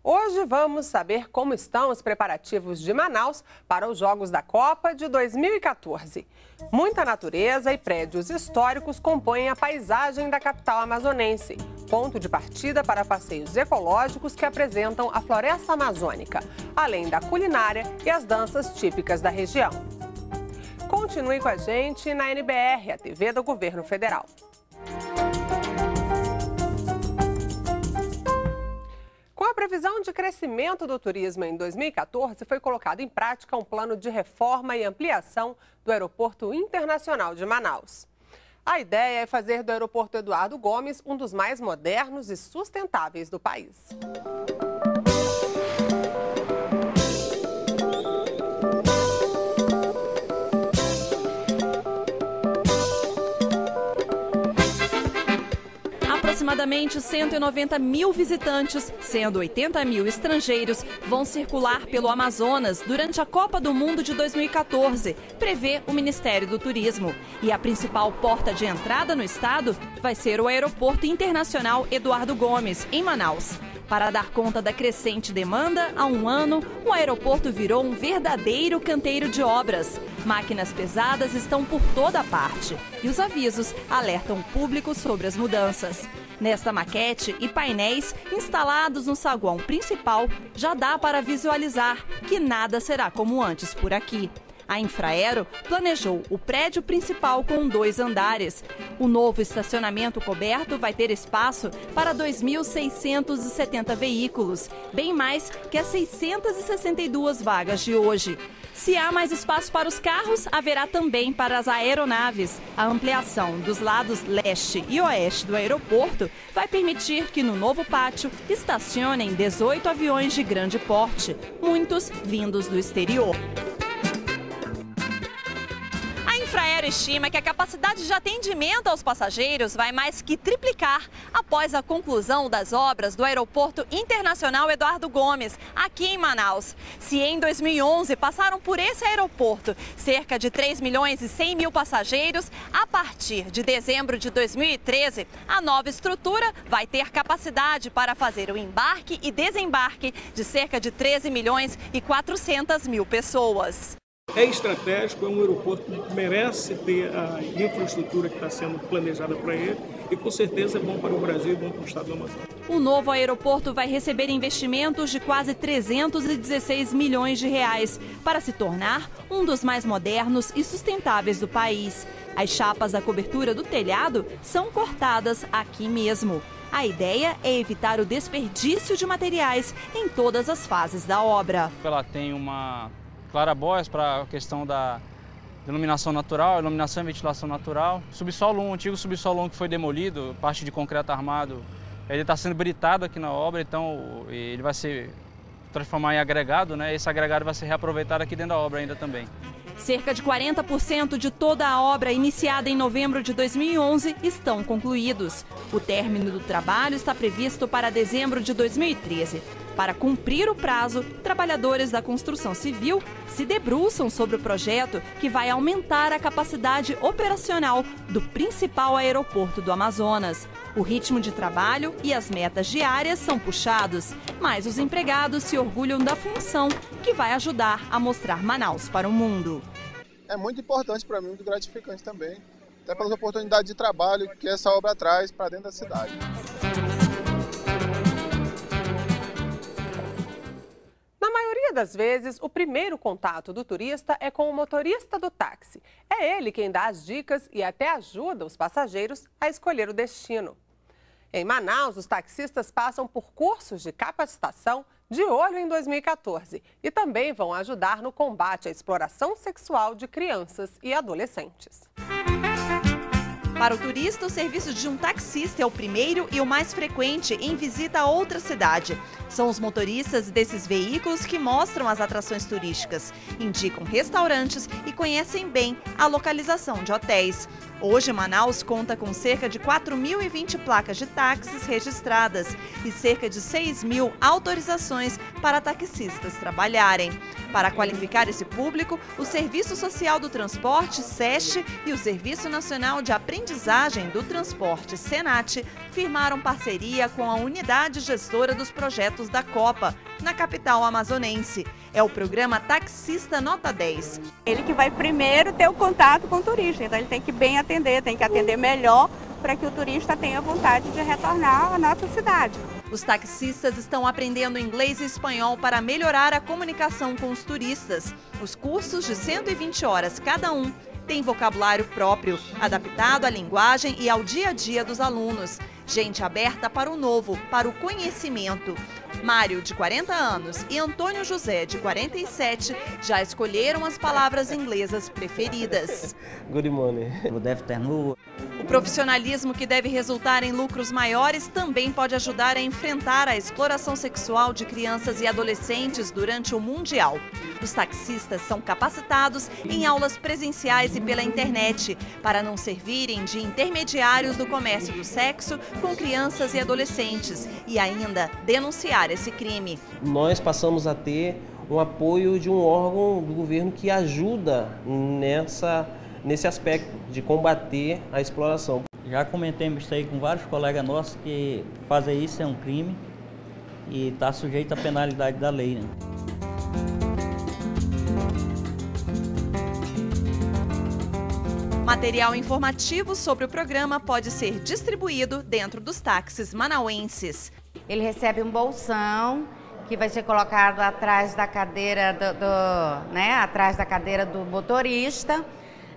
Hoje vamos saber como estão os preparativos de Manaus para os Jogos da Copa de 2014. Muita natureza e prédios históricos compõem a paisagem da capital amazonense, ponto de partida para passeios ecológicos que apresentam a floresta amazônica, além da culinária e as danças típicas da região. Continue com a gente na NBR, a TV do Governo Federal. Com a previsão de crescimento do turismo em 2014, foi colocado em prática um plano de reforma e ampliação do Aeroporto Internacional de Manaus. A ideia é fazer do Aeroporto Eduardo Gomes um dos mais modernos e sustentáveis do país. Aproximadamente 190 mil visitantes, sendo 80 mil estrangeiros, vão circular pelo Amazonas durante a Copa do Mundo de 2014, prevê o Ministério do Turismo. E a principal porta de entrada no estado vai ser o Aeroporto Internacional Eduardo Gomes, em Manaus. Para dar conta da crescente demanda, há um ano, o aeroporto virou um verdadeiro canteiro de obras. Máquinas pesadas estão por toda parte e os avisos alertam o público sobre as mudanças. Nesta maquete e painéis instalados no saguão principal, já dá para visualizar que nada será como antes por aqui. A Infraero planejou o prédio principal com 2 andares. O novo estacionamento coberto vai ter espaço para 2.670 veículos, bem mais que as 662 vagas de hoje. Se há mais espaço para os carros, haverá também para as aeronaves. A ampliação dos lados leste e oeste do aeroporto vai permitir que no novo pátio estacionem 18 aviões de grande porte, muitos vindos do exterior. A Infraero estima que a capacidade de atendimento aos passageiros vai mais que triplicar após a conclusão das obras do Aeroporto Internacional Eduardo Gomes, aqui em Manaus. Se em 2011 passaram por esse aeroporto cerca de 3 milhões e 100 mil passageiros, a partir de dezembro de 2013, a nova estrutura vai ter capacidade para fazer o embarque e desembarque de cerca de 13 milhões e 400 mil pessoas. É estratégico, é um aeroporto que merece ter a infraestrutura que está sendo planejada para ele e com certeza é bom para o Brasil e bom para o estado do Amazonas. O novo aeroporto vai receber investimentos de quase 316 milhões de reais para se tornar um dos mais modernos e sustentáveis do país. As chapas da cobertura do telhado são cortadas aqui mesmo. A ideia é evitar o desperdício de materiais em todas as fases da obra. Ela tem uma clarabóias para a questão da iluminação natural, iluminação e ventilação natural. Subsolo 1, o antigo subsolo 1 que foi demolido, parte de concreto armado, ele está sendo britado aqui na obra, então ele vai se transformar em agregado, né? Esse agregado vai ser reaproveitado aqui dentro da obra ainda também. Cerca de 40% de toda a obra iniciada em novembro de 2011 estão concluídos. O término do trabalho está previsto para dezembro de 2013. Para cumprir o prazo, trabalhadores da construção civil se debruçam sobre o projeto que vai aumentar a capacidade operacional do principal aeroporto do Amazonas. O ritmo de trabalho e as metas diárias são puxados, mas os empregados se orgulham da função que vai ajudar a mostrar Manaus para o mundo. É muito importante para mim, muito gratificante também, até pelas oportunidades de trabalho que essa obra traz para dentro da cidade. Na maioria das vezes, o primeiro contato do turista é com o motorista do táxi. É ele quem dá as dicas e até ajuda os passageiros a escolher o destino. Em Manaus, os taxistas passam por cursos de capacitação de olho em 2014 e também vão ajudar no combate à exploração sexual de crianças e adolescentes. Para o turista, o serviço de um taxista é o primeiro e o mais frequente em visita a outra cidade. São os motoristas desses veículos que mostram as atrações turísticas, indicam restaurantes e conhecem bem a localização de hotéis. Hoje, Manaus conta com cerca de 4.020 placas de táxis registradas e cerca de 6.000 autorizações para taxistas trabalharem. Para qualificar esse público, o Serviço Social do Transporte, SEST, e o Serviço Nacional de Aprendizagem do Transporte, SENAT, firmaram parceria com a unidade gestora dos projetos da Copa, na capital amazonense. É o programa Taxista Nota 10. Ele que vai primeiro ter o contato com o turista, então ele tem que bem atender, tem que atender melhor para que o turista tenha vontade de retornar à nossa cidade. Os taxistas estão aprendendo inglês e espanhol para melhorar a comunicação com os turistas. Os cursos de 120 horas cada um têm vocabulário próprio, adaptado à linguagem e ao dia a dia dos alunos. Gente aberta para o novo, para o conhecimento. Mário, de 40 anos, e Antônio José, de 47, já escolheram as palavras inglesas preferidas. Good morning. Good afternoon. O profissionalismo que deve resultar em lucros maiores também pode ajudar a enfrentar a exploração sexual de crianças e adolescentes durante o Mundial. Os taxistas são capacitados em aulas presenciais e pela internet, para não servirem de intermediários do comércio do sexo com crianças e adolescentes e ainda denunciar esse crime. Nós passamos a ter um apoio de um órgão do governo que ajuda nesse aspecto de combater a exploração. Já comentamos isso aí com vários colegas nossos que fazer isso é um crime e está sujeito à penalidade da lei, né? Material informativo sobre o programa pode ser distribuído dentro dos táxis manauenses. Ele recebe um bolsão que vai ser colocado atrás da cadeira atrás da cadeira do motorista.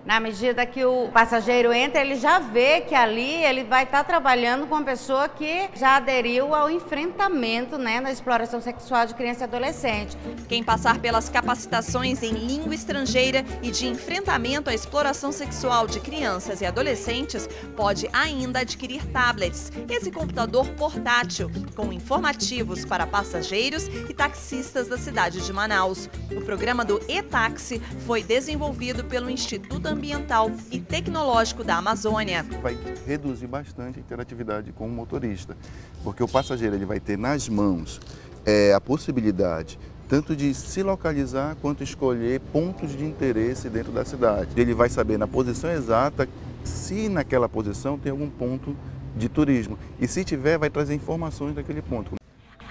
Na medida que o passageiro entra, ele já vê que ali ele vai estar trabalhando com uma pessoa que já aderiu ao enfrentamento, na exploração sexual de criança e adolescente. Quem passar pelas capacitações em língua estrangeira e de enfrentamento à exploração sexual de crianças e adolescentes pode ainda adquirir tablets, esse computador portátil, com informativos para passageiros e taxistas da cidade de Manaus. O programa do e-táxi foi desenvolvido pelo Instituto Ambiental e Tecnológico da Amazônia. Vai reduzir bastante a interatividade com o motorista, porque o passageiro ele vai ter nas mãos a possibilidade tanto de se localizar quanto escolher pontos de interesse dentro da cidade. Ele vai saber na posição exata se naquela posição tem algum ponto de turismo e se tiver vai trazer informações daquele ponto.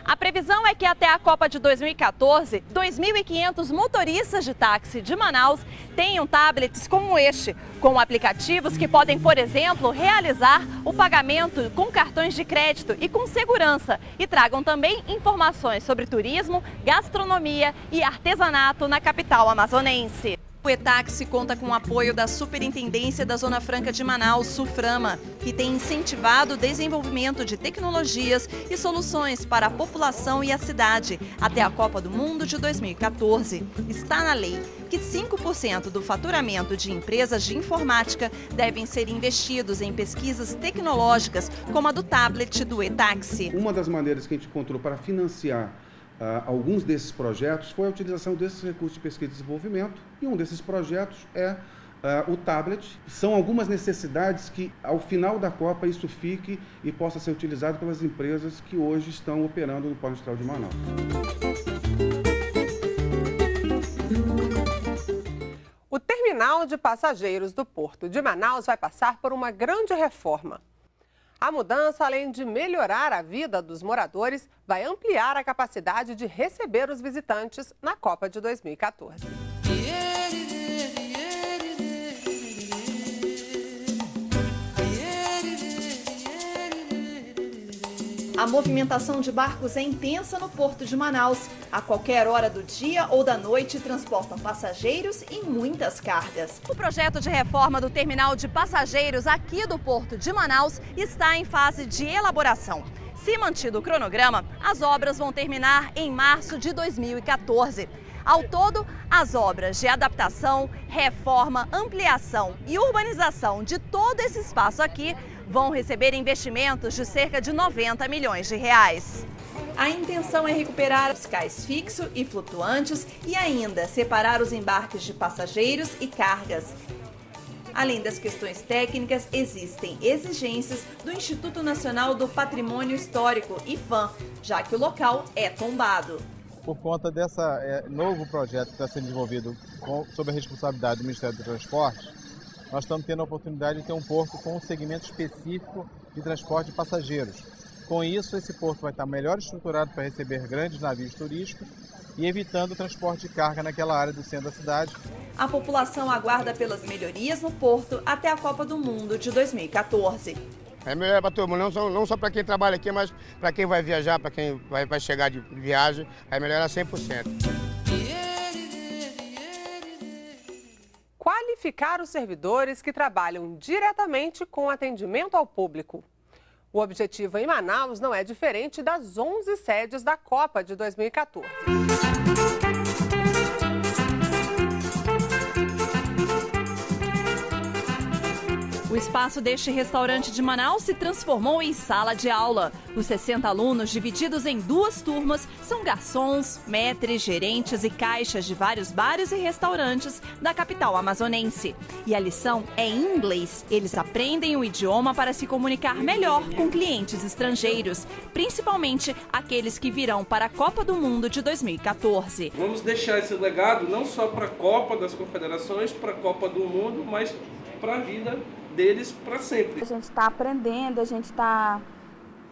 A previsão é que até a Copa de 2014, 2.500 motoristas de táxi de Manaus tenham tablets como este, com aplicativos que podem, por exemplo, realizar o pagamento com cartões de crédito e com segurança e tragam também informações sobre turismo, gastronomia e artesanato na capital amazonense. O e-táxi conta com o apoio da Superintendência da Zona Franca de Manaus, SUFRAMA, que tem incentivado o desenvolvimento de tecnologias e soluções para a população e a cidade até a Copa do Mundo de 2014. Está na lei que 5% do faturamento de empresas de informática devem ser investidos em pesquisas tecnológicas, como a do tablet do e-táxi. Uma das maneiras que a gente encontrou para financiar alguns desses projetos foi a utilização desses recursos de pesquisa e desenvolvimento, e um desses projetos é o tablet. São algumas necessidades que, ao final da Copa, isso fique e possa ser utilizado pelas empresas que hoje estão operando no Polo Industrial de Manaus. O terminal de passageiros do Porto de Manaus vai passar por uma grande reforma. A mudança, além de melhorar a vida dos moradores, vai ampliar a capacidade de receber os visitantes na Copa de 2014. A movimentação de barcos é intensa no Porto de Manaus. A qualquer hora do dia ou da noite transportam passageiros e muitas cargas. O projeto de reforma do terminal de passageiros aqui do Porto de Manaus está em fase de elaboração. Se mantido o cronograma, as obras vão terminar em março de 2014. Ao todo, as obras de adaptação, reforma, ampliação e urbanização de todo esse espaço aqui vão receber investimentos de cerca de 90 milhões de reais. A intenção é recuperar os cais fixos e flutuantes e ainda separar os embarques de passageiros e cargas. Além das questões técnicas, existem exigências do Instituto Nacional do Patrimônio Histórico, IPHAN, já que o local é tombado. Por conta desse novo projeto que está sendo desenvolvido sob a responsabilidade do Ministério do Transporte, nós estamos tendo a oportunidade de ter um porto com um segmento específico de transporte de passageiros. Com isso, esse porto vai estar melhor estruturado para receber grandes navios turísticos e evitando o transporte de carga naquela área do centro da cidade. A população aguarda pelas melhorias no porto até a Copa do Mundo de 2014. É melhor para todo mundo, não só para quem trabalha aqui, mas para quem vai viajar, para quem vai chegar de viagem, é melhorar 100%. Qualificar os servidores que trabalham diretamente com atendimento ao público. O objetivo em Manaus não é diferente das 11 sedes da Copa de 2014. O espaço deste restaurante de Manaus se transformou em sala de aula. Os 60 alunos, divididos em 2 turmas, são garçons, maîtres, gerentes e caixas de vários bares e restaurantes da capital amazonense. E a lição é em inglês. Eles aprendem o idioma para se comunicar melhor com clientes estrangeiros, principalmente aqueles que virão para a Copa do Mundo de 2014. Vamos deixar esse legado não só para a Copa das Confederações, para a Copa do Mundo, mas para a vida deles para sempre. A gente está aprendendo, a gente está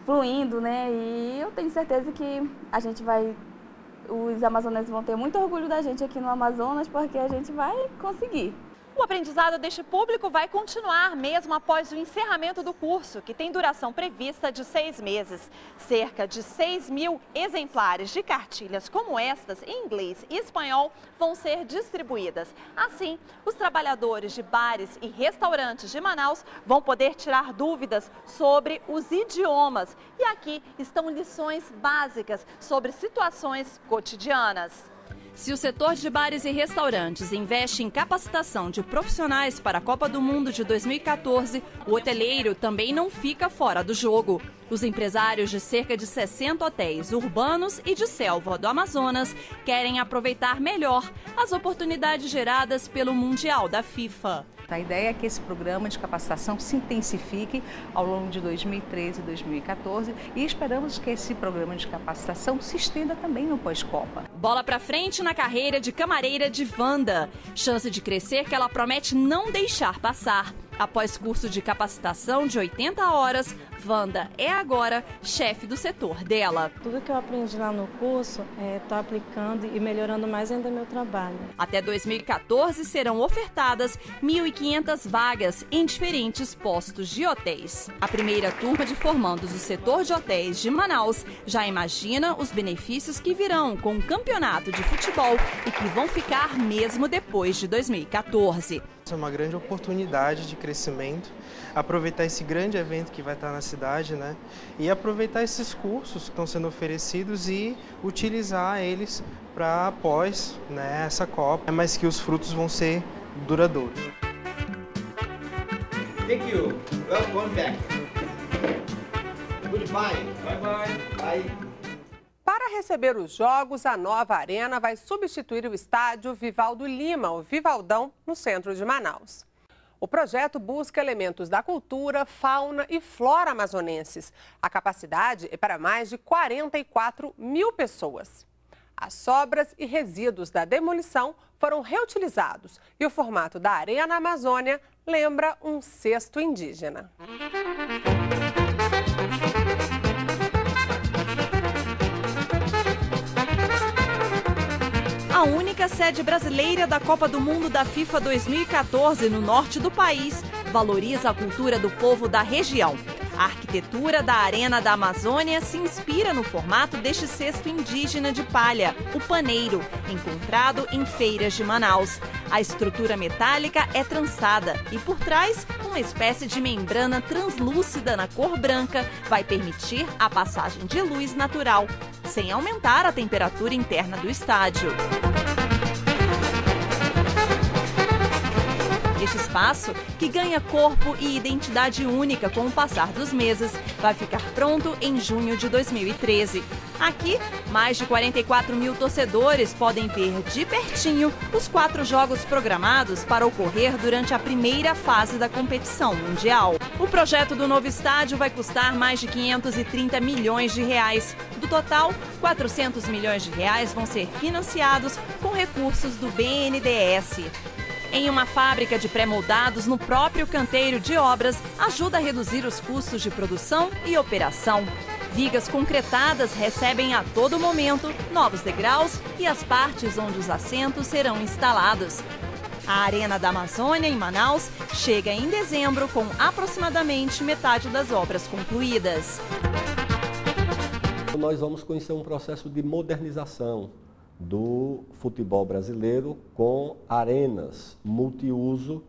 fluindo, né? E eu tenho certeza que os amazonenses vão ter muito orgulho da gente aqui no Amazonas, porque a gente vai conseguir. O aprendizado deste público vai continuar mesmo após o encerramento do curso, que tem duração prevista de 6 meses. Cerca de 6.000 exemplares de cartilhas como estas, em inglês e espanhol, vão ser distribuídas. Assim, os trabalhadores de bares e restaurantes de Manaus vão poder tirar dúvidas sobre os idiomas. E aqui estão lições básicas sobre situações cotidianas. Se o setor de bares e restaurantes investe em capacitação de profissionais para a Copa do Mundo de 2014, o hoteleiro também não fica fora do jogo. Os empresários de cerca de 60 hotéis urbanos e de selva do Amazonas querem aproveitar melhor as oportunidades geradas pelo Mundial da FIFA. A ideia é que esse programa de capacitação se intensifique ao longo de 2013 e 2014 e esperamos que esse programa de capacitação se estenda também no pós-Copa. Bola pra frente na carreira de camareira de Wanda. Chance de crescer que ela promete não deixar passar. Após curso de capacitação de 80 horas, Wanda é agora chefe do setor dela. Tudo que eu aprendi lá no curso, estou aplicando e melhorando mais ainda meu trabalho. Até 2014 serão ofertadas 1.500 vagas em diferentes postos de hotéis. A primeira turma de formandos do setor de hotéis de Manaus já imagina os benefícios que virão com o campeonato de futebol e que vão ficar mesmo depois de 2014. É uma grande oportunidade de crescimento, aproveitar esse grande evento que vai estar na cidade, né? E aproveitar esses cursos que estão sendo oferecidos e utilizar eles para após, né, essa Copa, mas que os frutos vão ser duradouros. Thank you. Welcome back. Goodbye. Bye bye. Bye. Para receber os jogos, a nova arena vai substituir o estádio Vivaldo Lima, o Vivaldão, no centro de Manaus. O projeto busca elementos da cultura, fauna e flora amazonenses. A capacidade é para mais de 44 mil pessoas. As sobras e resíduos da demolição foram reutilizados e o formato da Arena Amazônia lembra um cesto indígena. A única sede brasileira da Copa do Mundo da FIFA 2014 no norte do país valoriza a cultura do povo da região. A arquitetura da Arena da Amazônia se inspira no formato deste cesto indígena de palha, o paneiro, encontrado em feiras de Manaus. A estrutura metálica é trançada e por trás uma espécie de membrana translúcida na cor branca vai permitir a passagem de luz natural, sem aumentar a temperatura interna do estádio. Este espaço, que ganha corpo e identidade única com o passar dos meses, vai ficar pronto em junho de 2013. Aqui, mais de 44 mil torcedores podem ver de pertinho os 4 jogos programados para ocorrer durante a primeira fase da competição mundial. O projeto do novo estádio vai custar mais de 530 milhões de reais. Do total, 400 milhões de reais vão ser financiados com recursos do BNDES. Em uma fábrica de pré-moldados no próprio canteiro de obras, ajuda a reduzir os custos de produção e operação. Vigas concretadas recebem a todo momento novos degraus e as partes onde os assentos serão instalados. A Arena da Amazônia, em Manaus, chega em dezembro com aproximadamente metade das obras concluídas. Nós vamos conhecer um processo de modernização do futebol brasileiro com arenas multiuso,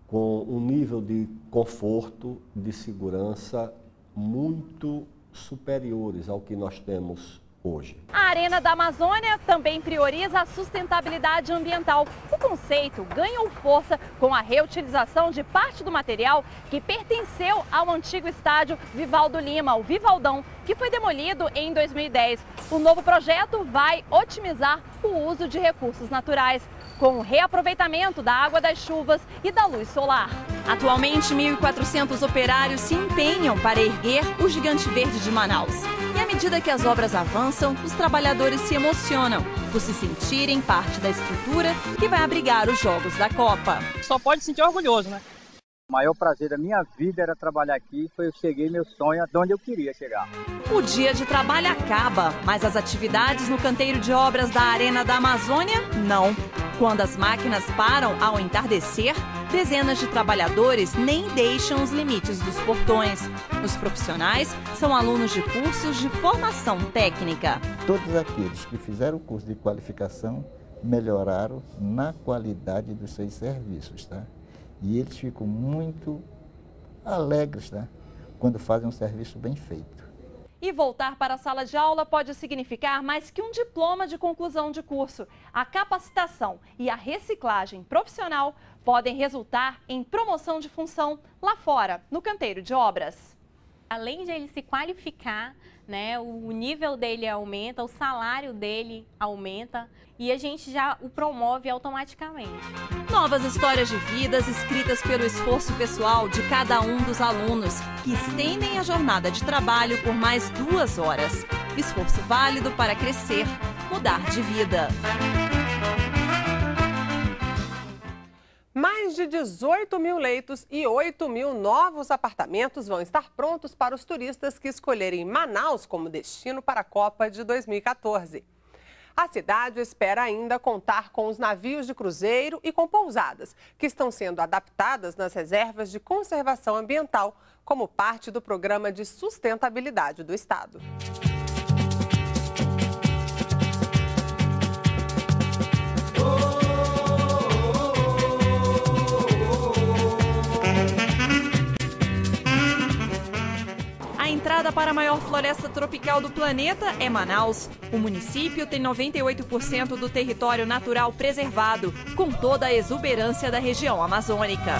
com um nível de conforto, de segurança muito superiores ao que nós temos hoje. A Arena da Amazônia também prioriza a sustentabilidade ambiental. O conceito ganhou força com a reutilização de parte do material que pertenceu ao antigo estádio Vivaldo Lima, o Vivaldão, que foi demolido em 2010. O novo projeto vai otimizar o uso de recursos naturais, com o reaproveitamento da água das chuvas e da luz solar. Atualmente, 1.400 operários se empenham para erguer o Gigante Verde de Manaus. E à medida que as obras avançam, os trabalhadores se emocionam por se sentirem parte da estrutura que vai abrigar os Jogos da Copa. Só pode se sentir orgulhoso, né? O maior prazer da minha vida era trabalhar aqui, eu cheguei meu sonho de onde eu queria chegar. O dia de trabalho acaba, mas as atividades no canteiro de obras da Arena da Amazônia, não. Quando as máquinas param ao entardecer, dezenas de trabalhadores nem deixam os limites dos portões. Os profissionais são alunos de cursos de formação técnica. Todos aqueles que fizeram o curso de qualificação melhoraram na qualidade dos seus serviços, tá? E eles ficam muito alegres, tá? Quando fazem um serviço bem feito. E voltar para a sala de aula pode significar mais que um diploma de conclusão de curso. A capacitação e a reciclagem profissional podem resultar em promoção de função lá fora, no canteiro de obras. Além de ele se qualificar, né, o nível dele aumenta, o salário dele aumenta e a gente já o promove automaticamente. Novas histórias de vidas escritas pelo esforço pessoal de cada um dos alunos, que estendem a jornada de trabalho por mais 2 horas. Esforço válido para crescer, mudar de vida. Mais de 18 mil leitos e 8 mil novos apartamentos vão estar prontos para os turistas que escolherem Manaus como destino para a Copa de 2014. A cidade espera ainda contar com os navios de cruzeiro e com pousadas, que estão sendo adaptadas nas reservas de conservação ambiental, como parte do programa de sustentabilidade do estado. A entrada para a maior floresta tropical do planeta é Manaus. O município tem 98% do território natural preservado, com toda a exuberância da região amazônica.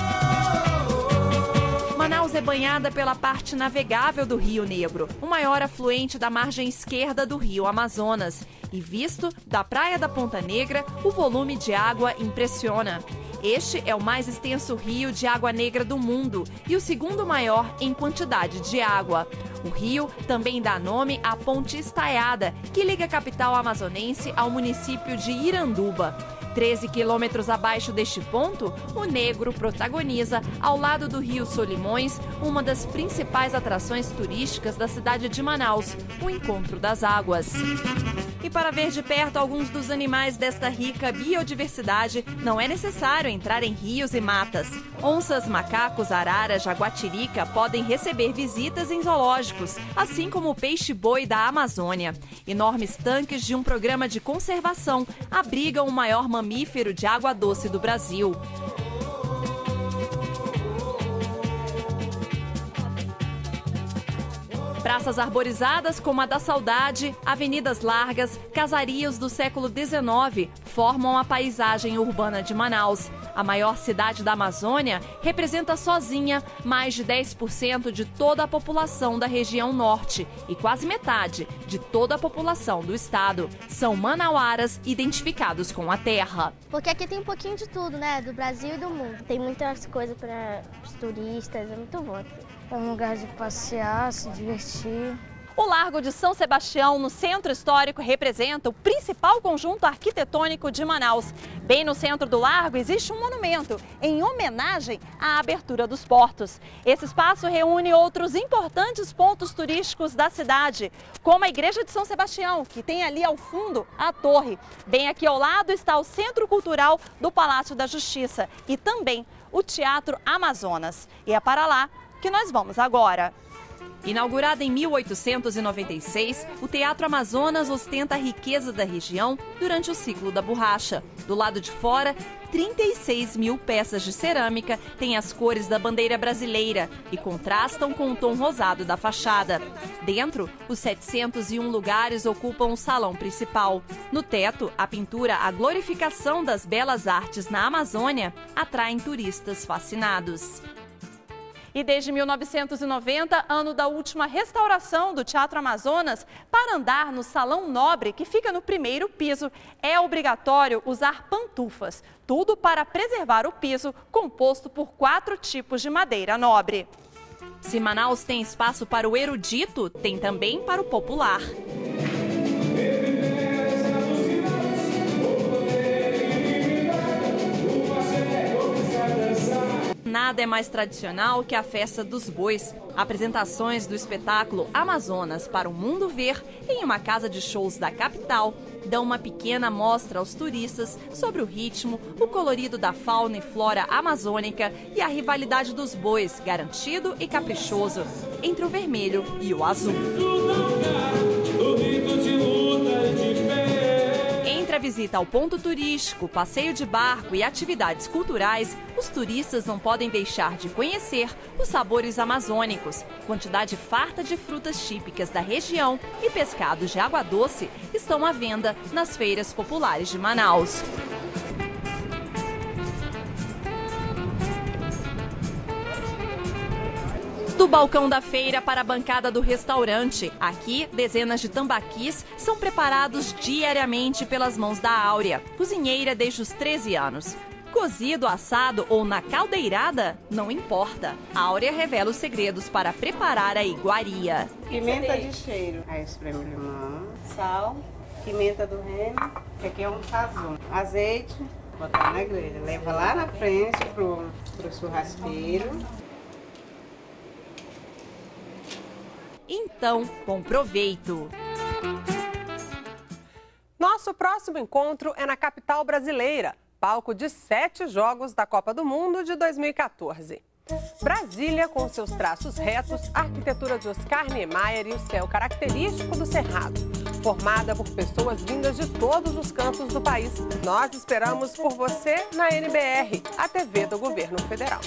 Manaus é banhada pela parte navegável do Rio Negro, o maior afluente da margem esquerda do Rio Amazonas. E visto da Praia da Ponta Negra, o volume de água impressiona. Este é o mais extenso rio de água negra do mundo e o segundo maior em quantidade de água. O rio também dá nome à Ponte Estaiada, que liga a capital amazonense ao município de Iranduba. 13 quilômetros abaixo deste ponto, o Negro protagoniza, ao lado do rio Solimões, uma das principais atrações turísticas da cidade de Manaus, o Encontro das Águas. E para ver de perto alguns dos animais desta rica biodiversidade, não é necessário entrar em rios e matas. Onças, macacos, araras, jaguatirica podem receber visitas em zoológicos, assim como o peixe-boi da Amazônia. Enormes tanques de um programa de conservação abrigam o maior mamífero de água doce do Brasil. Praças arborizadas como a da Saudade, avenidas largas, casarios do século XIX formam a paisagem urbana de Manaus. A maior cidade da Amazônia representa sozinha mais de 10% de toda a população da região norte e quase metade de toda a população do estado. São manauaras identificados com a terra. Porque aqui tem um pouquinho de tudo, né? Do Brasil e do mundo. Tem muitas coisas para os turistas, é muito bom aqui. É um lugar de passear, se divertir. O Largo de São Sebastião, no centro histórico, representa o principal conjunto arquitetônico de Manaus. Bem no centro do largo existe um monumento em homenagem à abertura dos portos. Esse espaço reúne outros importantes pontos turísticos da cidade, como a Igreja de São Sebastião, que tem ali ao fundo a torre. Bem aqui ao lado está o Centro Cultural do Palácio da Justiça e também o Teatro Amazonas. E é para lá que nós vamos agora. Inaugurado em 1896, o Teatro Amazonas ostenta a riqueza da região durante o ciclo da borracha. Do lado de fora, 36 mil peças de cerâmica têm as cores da bandeira brasileira e contrastam com o tom rosado da fachada. Dentro, os 701 lugares ocupam o salão principal. No teto, a pintura A Glorificação das Belas Artes na Amazônia atrai turistas fascinados. E desde 1990, ano da última restauração do Teatro Amazonas, para andar no Salão Nobre, que fica no primeiro piso, é obrigatório usar pantufas. Tudo para preservar o piso, composto por 4 tipos de madeira nobre. Se Manaus tem espaço para o erudito, tem também para o popular. Nada é mais tradicional que a festa dos bois. Apresentações do espetáculo Amazonas para o mundo ver em uma casa de shows da capital dão uma pequena amostra aos turistas sobre o ritmo, o colorido da fauna e flora amazônica e a rivalidade dos bois, garantido e caprichoso, entre o vermelho e o azul. Entre a visita ao ponto turístico, passeio de barco e atividades culturais, os turistas não podem deixar de conhecer os sabores amazônicos. Quantidade farta de frutas típicas da região e pescados de água doce estão à venda nas feiras populares de Manaus. Do balcão da feira para a bancada do restaurante. Aqui, dezenas de tambaquis são preparados diariamente pelas mãos da Áurea, cozinheira desde os 13 anos. Cozido, assado ou na caldeirada, não importa. A Áurea revela os segredos para preparar a iguaria. Pimenta de cheiro, aí espreme limão, sal, pimenta do reino, que aqui é um sazon, azeite, botar na grelha. Leva lá na frente pro churrasqueiro. Então, com proveito! Nosso próximo encontro é na capital brasileira, palco de 7 jogos da Copa do Mundo de 2014. Brasília, com seus traços retos, a arquitetura de Oscar Niemeyer e o céu característico do Cerrado. Formada por pessoas vindas de todos os cantos do país. Nós esperamos por você na NBR, a TV do Governo Federal.